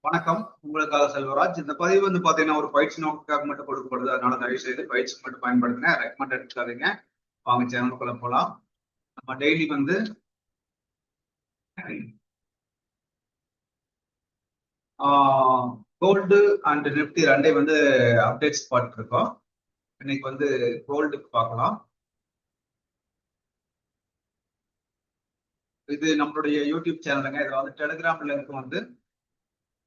வணக்கம். உங்களுக்காக செல்வராஜ். இந்த பதிவு பாத்தீங்கன்னா ஒரு பயிற்சி நோக்கத்துக்காக மட்டும் கொடுக்கப்படுது. அதனால தயவு செய்து பயிற்சி மட்டும் பயன்படுத்துங்க. ரெக்கமெண்ட் எடுத்துக்காதீங்க. வாங்க சேனலுக்குள்ள போலாம். நம்ம டெய்லி கோல்டு அண்ட் நிப்டி ரெண்டே அப்டேட்ஸ் பார்த்துட்டு இருக்கோம். இன்னைக்கு கோல்டுக்கு பார்க்கலாம். இது நம்மளுடைய யூடியூப் சேனலுங்க. இதுல டெலிகிராம் லிங்க்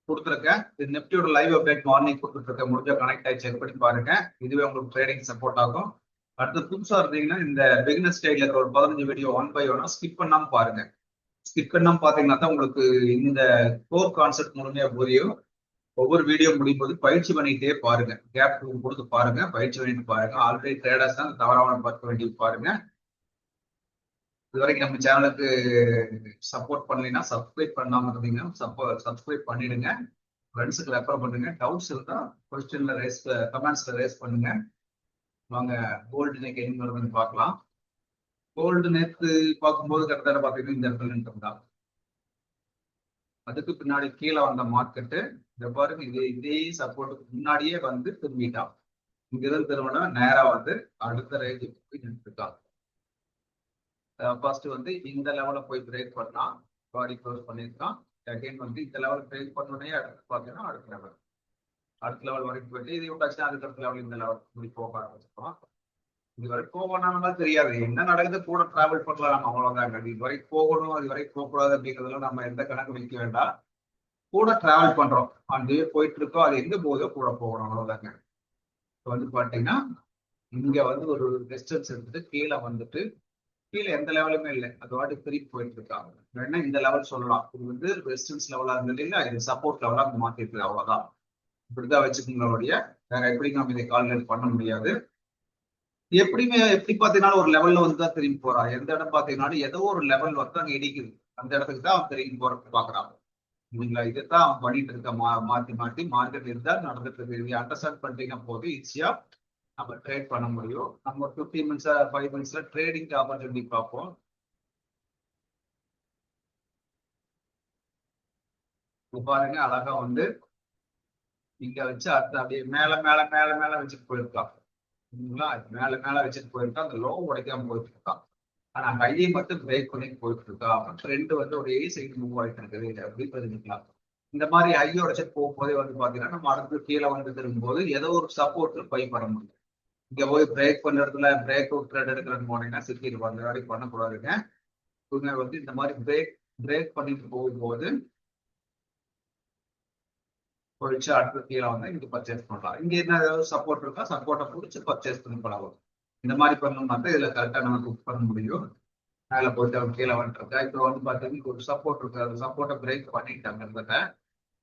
கொடுத்துருக்கேன். இது நிப்டியோட லைவ் அப்டேட் மார்னிங் கொடுத்துருக்கேன். முடிஞ்ச கனெக்ட் ஆகி செக் பண்ணி பாருங்க. இதுவே உங்களுக்கு ட்ரேடிங் சப்போர்ட் ஆகும். அடுத்து புதுசா இருந்தீங்கன்னா இந்த பிகினர் ஸ்டைல இருக்கிற ஒரு 15 வீடியோ 1 by 1 ஸ்கிப் பண்ணாம பாருங்க. ஸ்கிப் பண்ணாம பாத்தீங்கன்னா தான் உங்களுக்கு இந்த கோர் கான்செப்ட் முழுமையா புரியும். ஒவ்வொரு வீடியோ முடியும் போது பயிற்சி பண்ணிட்டே பாருங்க. கேப் கொடுத்து பாருங்க. பயிற்சி பண்ணிட்டு பாருங்க. ஆல்ரெடி ட்ரேடர்ஸ் தான் தவறான பார்க்க வேண்டிய பாருங்க. இது வரைக்கும் நம்ம சேனலுக்கு சப்போர்ட் பண்ணலைன்னா சப்ஸ்கிரைப் பண்ணாம இருந்தீங்கன்னா சப்ஸ்கிரைப் பண்ணிடுங்க. ஃப்ரெண்ட்ஸுக்கு ரெஃபர் பண்ணுங்க. டவுட்ஸ் இருந்தா கொஸ்டின்ல கமெண்ட்ஸ்ல ரேஸ் பண்ணுங்க. வாங்க கோல்டு இன்னைக்கு என்ன வருதுன்னு பார்க்கலாம். கோல்டு நேற்று பார்க்கும்போது கரெக்டாக பார்த்தீங்கன்னா இந்த இடத்துல நின்றுதான். அதுக்கு பின்னாடி கீழே வந்த மார்க்கெட்டு இந்த பாருங்க இதே சப்போர்ட்டுக்கு முன்னாடியே திரும்பிட்டான். இங்கிருந்து திரும்பினா நேரா அடுத்த ரேஞ்சு போய் நின்றுட்டான். ஃபர்ஸ்ட் இந்த லெவல போய் பிரேக் பண்ணா பாடி க்ளோஸ் பண்ணியிருக்கான். அகைன் இந்த லெவல் பிரேக் பண்ணோடனே அடுத்து பார்த்தீங்கன்னா அடுத்த லெவல் வரைக்கும் போயிட்டு இது விட்டாச்சுன்னா அடுத்த லெவல் இந்த லெவல் இப்படி போக ஆரம்பிச்சிருக்கோம். இது வரைக்கும் போகணும்லாம் தெரியாது. என்ன நடக்குது கூட டிராவல் பண்ணலாம் அவ்வளவுதாங்க. இது வரைக்கும் போகணும் இது வரைக்கும் போகக்கூடாது அப்படிங்கிறதுல நம்ம எந்த கணக்கு வைக்க வேண்டாம். கூட டிராவல் பண்றோம். அந்த போயிட்டு இருக்கோம். அது எங்க போகுதோ கூட போகணும் அவ்வளவுதாங்க. பாத்தீங்கன்னா இங்க ஒரு டிஸ்டன்ஸ் எடுத்துட்டு கீழே எந்த லெவலுமே இல்லை. அது வாட்டி திருப்பி போயிட்டு இருக்காங்க. வேணா இந்த லெவல் சொல்லலாம். இது ரெசிஸ்டன்ஸ் லெவலா இருந்தது இல்லையா, இது சப்போர்ட் லெவலா மாத்திருக்கு. அவ்வளவுதான். இப்படிதான் வச்சுக்கோங்களுடைய வேற எப்படி நம்ம இதை கால்குலேட் பண்ண முடியாது. எப்படி பாத்தீங்கன்னா ஒரு லெவல்ல தான் திரும்பி போறான். எந்த இடம் பாத்தீங்கன்னா ஏதோ ஒரு லெவல் அங்க இடிக்குது. அந்த இடத்துக்கு தான் அவன் திரும்பி போறதுக்கு பாக்குறான். இல்லைங்களா? இதைத்தான் அவன் பண்ணிட்டு இருக்க மாத்தி மார்க்கெட் இருந்தால் நடந்துட்டு இருக்கு. அண்டர்ஸ்டாண்ட் பண்ணிட்டீங்கன்னா போது ஈஸியா நம்ம ட்ரேட் பண்ண முடியும். நம்ம 15 மினிட்ஸ் 5 மினிட்ஸ்ல ட்ரேடிங் ஆப்பர்ச்சுனிட்டி பார்ப்போம். பாருங்க அழகா இங்க வச்சு அடுத்து அப்படியே மேல மேல மேல மேல வச்சுட்டு போயிருக்கான். மேல மேல வச்சுட்டு போயிருக்கான். அந்த லோ உடைக்காம போயிட்டு இருக்கான். ஆனா கையை மட்டும் பிரேக் பண்ணி போயிட்டு இருக்கா. ட்ரெண்ட் ஒரே சைடு மூவ் ஆயிட்டு இருக்குது அப்படி தெரிஞ்சுக்கலாம். இந்த மாதிரி ஹை உடைச்சிட்டு போகும்போதே பாத்தீங்கன்னா நம்ம அடுத்து கீழே திரும்பும்போது ஏதோ ஒரு சப்போர்ட்ல பை பண்ண முடியும். இங்க போய் பிரேக் பண்ண இடத்துல பிரேக் அவுட் ட்ரேட் எடுக்கிறன்னு போனீங்கன்னா சிக்கிருப்பாங்க. அந்த மாதிரி பண்ணக்கூடாதுங்க. இவங்க இந்த மாதிரி பிரேக் பண்ணிட்டு போகும்போது போயிடுச்சு. அடுத்து கீழே இங்க பர்ச்சேஸ் பண்ணலாம். இங்க என்ன ஏதாவது சப்போர்ட் இருக்கா, சப்போர்ட்டை பிடிச்சி பர்ச்சேஸ் பண்ணி பண்ணலாம். இந்த மாதிரி பண்ணோம்னா இதுல கரெக்டா நம்ம புக் பண்ண முடியும். மேல போயிட்டு அவங்க கீழே வந்துருக்கா. இப்போ பாத்தீங்கன்னா ஒரு சப்போர்ட் இருக்கு. அந்த சப்போர்ட்டை பிரேக் பண்ணிட்டாங்க இருந்தத.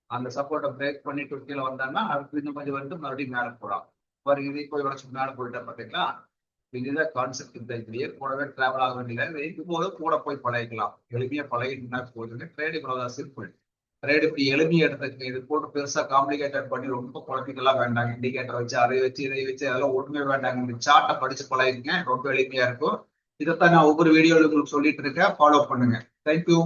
அந்த சப்போர்ட்டை பிரேக் பண்ணிட்டு கீழே வந்தாங்கன்னா அடுத்து இந்த மாதிரி மறுபடியும் மேல போலாம். பாருங்க இதே போய் வரைக்கும் மேல போயிட்டா பாத்தீங்களா. இதுதான் கான்செப்ட். இந்த இதுலயே கூடவே டிராவல் ஆக வேண்டியது. இது போது கூட போய் பழகிக்கலாம். எளிமையா பழகினா போதுங்க. ட்ரேட் இவ்வளவுதான் சிம்பிள். ட்ரேட் இப்படி எளிமையா எடுத்துக்கு. இது போட்டு பெருசா காம்ப்ளிகேட்டட் பண்ணி ரொம்ப குழப்பிக்கலாம் வேண்டாங்க. இண்டிகேட்டர் வச்சு அதை வச்சு இதை வச்சு அதெல்லாம் ஒண்ணுமே வேண்டாங்க. இந்த சார்ட்டை படிச்சு பழகிங்க. ரொம்ப எளிமையா இருக்கும். இதைத்தான் நான் ஒவ்வொரு வீடியோவில் உங்களுக்கு சொல்லிட்டு இருக்கேன். ஃபாலோ பண்ணுங்க. தேங்க்யூ.